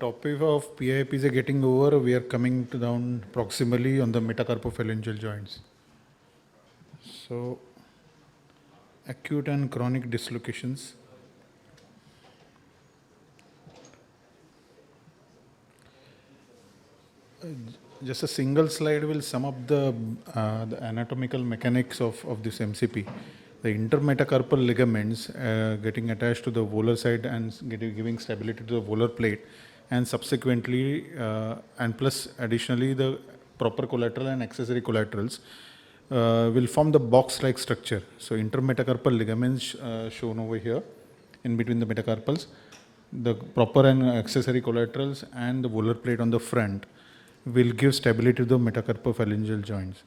topic of PIPs getting over, we are coming to down proximally on the metacarpophalangeal joints. So, acute and chronic dislocations. Just a single slide will sum up the anatomical mechanics of this MCP. The intermetacarpal ligaments getting attached to the volar side and giving stability to the volar plate, and subsequently, and plus additionally the proper collateral and accessory collaterals will form the box-like structure. So intermetacarpal ligaments shown over here in between the metacarpals, the proper and accessory collaterals and the volar plate on the front will give stability to the metacarpophalangeal joints.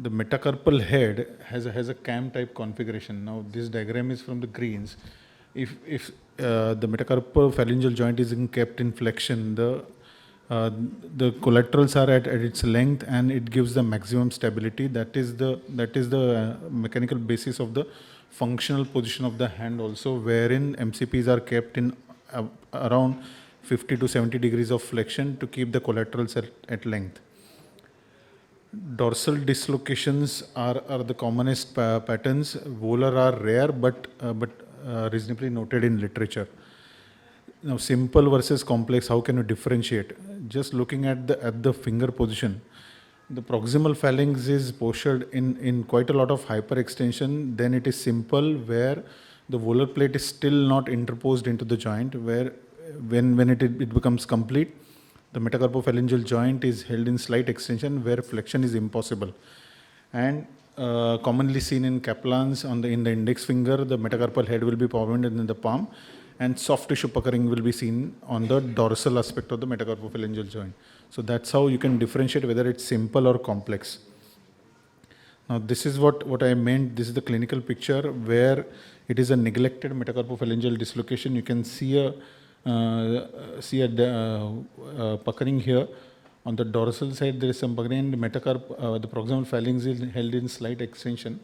The metacarpal head has a cam type configuration. Now this diagram is from the greens. If the metacarpophalangeal joint is kept in flexion, the collaterals are at its length and it gives the maximum stability. That is the mechanical basis of the functional position of the hand also, wherein MCPs are kept in around 50 to 70 degrees of flexion to keep the collaterals at length. Dorsal dislocations are the commonest patterns. Volar are rare but reasonably noted in literature. Now, simple versus complex, how can you differentiate? Just looking at the finger position, the proximal phalanx is postured in quite a lot of hyperextension. Then it is simple, where the volar plate is still not interposed into the joint, where when it becomes complete, the metacarpophalangeal joint is held in slight extension where flexion is impossible. And commonly seen in Kaplans in the index finger, the metacarpal head will be formed in the palm, and soft tissue puckering will be seen on the dorsal aspect of the metacarpophalangeal joint. So that's how you can differentiate whether it's simple or complex. Now this is what I meant. This is the clinical picture where it is a neglected metacarpophalangeal dislocation. You can see a puckering here. On the dorsal side, there is some puckering, and the proximal phalanx is held in slight extension.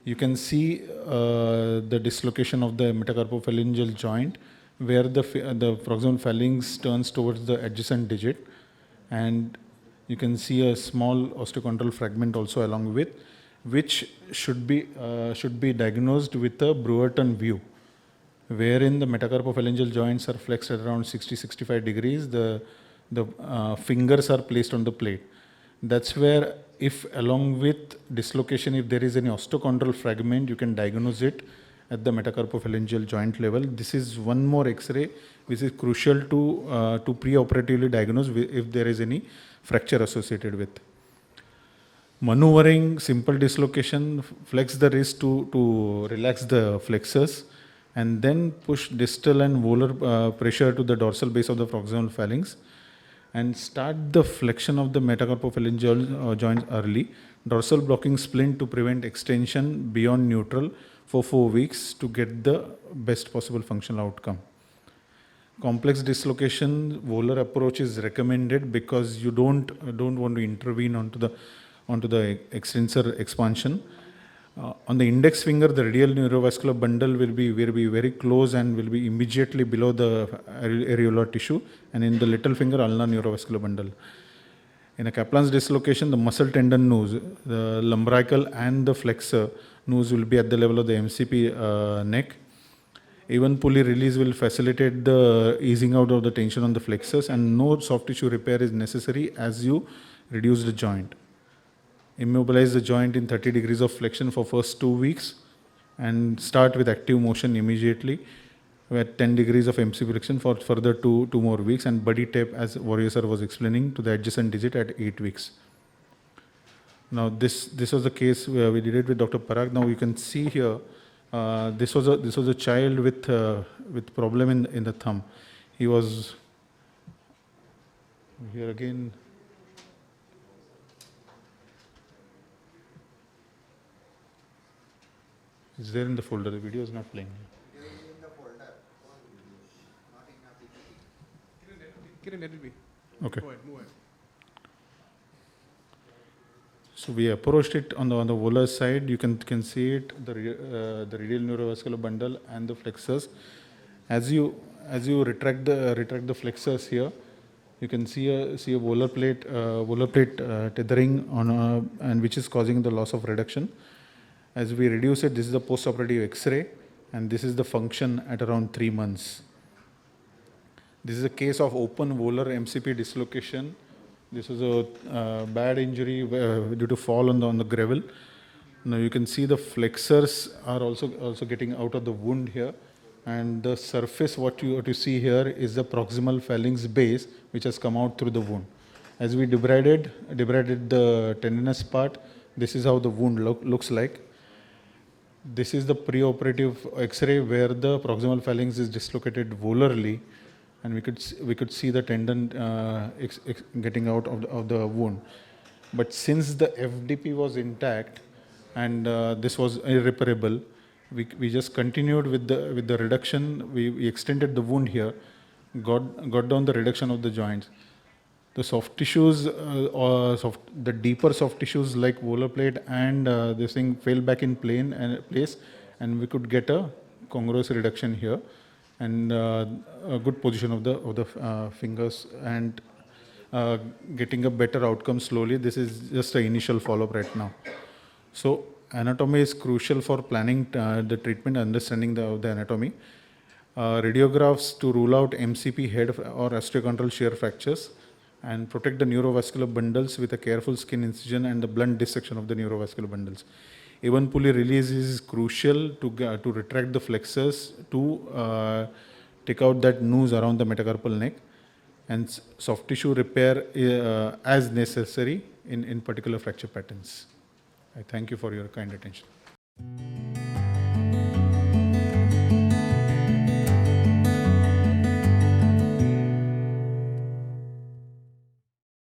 You can see the dislocation of the metacarpophalangeal joint, where the proximal phalanx turns towards the adjacent digit, and you can see a small osteochondral fragment also along with, which should be diagnosed with a BREWERTON view, wherein the metacarpophalangeal joints are flexed at around 60-65 degrees. The fingers are placed on the plate. That's where, if along with dislocation, if there is any osteochondral fragment, you can diagnose it at the metacarpophalangeal joint level. This is one more X-ray which is crucial to pre-operatively diagnose if there is any fracture associated with. Maneuvering, simple dislocation, flex the wrist to relax the flexors, and then push distal and volar pressure to the dorsal base of the proximal phalanx, and start the flexion of the metacarpophalangeal joints early. Dorsal blocking splint to prevent extension beyond neutral for 4 weeks to get the best possible functional outcome. Complex dislocation, volar approach is recommended because you don't want to intervene onto the extensor expansion. On the index finger, the radial neurovascular bundle will be very close and will be immediately below the areolar tissue, and in the little finger, ulnar neurovascular bundle. In a Kaplan's dislocation, the muscle tendon noose, the lumbrical and the flexor noose will be at the level of the MCP neck. Even pulley release will facilitate the easing out of the tension on the flexors, and no soft tissue repair is necessary as you reduce the joint. Immobilize the joint in 30 degrees of flexion for first 2 weeks, and start with active motion immediately at 10 degrees of MCP flexion for further two more weeks, and buddy tape, as Warrior sir was explaining, to the adjacent digit at 8 weeks. Now this was the case where we did it with Dr. Parag. Now you can see here, this was a child with problem in the thumb. He was here again. It's there in the folder. The video is not playing. It is in the folder, not in the PPT. Kiran, let it be. Okay. Move ahead. So we approached it on the volar side. You can see it, the radial neurovascular bundle and the flexors. As you as you retract the flexors here, you can see a volar plate tethering on and which is causing the loss of reduction. As we reduce it, this is the post-operative X-ray, and this is the function at around 3 months. This is a case of open volar MCP dislocation. This was a bad injury due to fall on the gravel. Now you can see the flexors are also getting out of the wound here, and the surface what you see here is the proximal phalanx base which has come out through the wound. As we debrided the tendinous part, this is how the wound looks like. This is the preoperative X-ray where the proximal phalanx is dislocated volarly, and we could see the tendon getting out of the wound. But since the FDP was intact and this was irreparable, we just continued with the reduction. We extended the wound here, got down the reduction of the joints. The soft tissues, the deeper soft tissues like volar plate and this thing fell back in place, and we could get a congruous reduction here, and a good position of the fingers, and getting a better outcome slowly. This is just an initial follow-up right now. So anatomy is crucial for planning the treatment, understanding the anatomy. Radiographs to rule out MCP head or osteochondral shear fractures, and protect the neurovascular bundles with a careful skin incision and the blunt dissection of the neurovascular bundles. A1 pulley release is crucial to retract the flexors to take out that noose around the metacarpal neck, and soft tissue repair as necessary in particular fracture patterns. I thank you for your kind attention.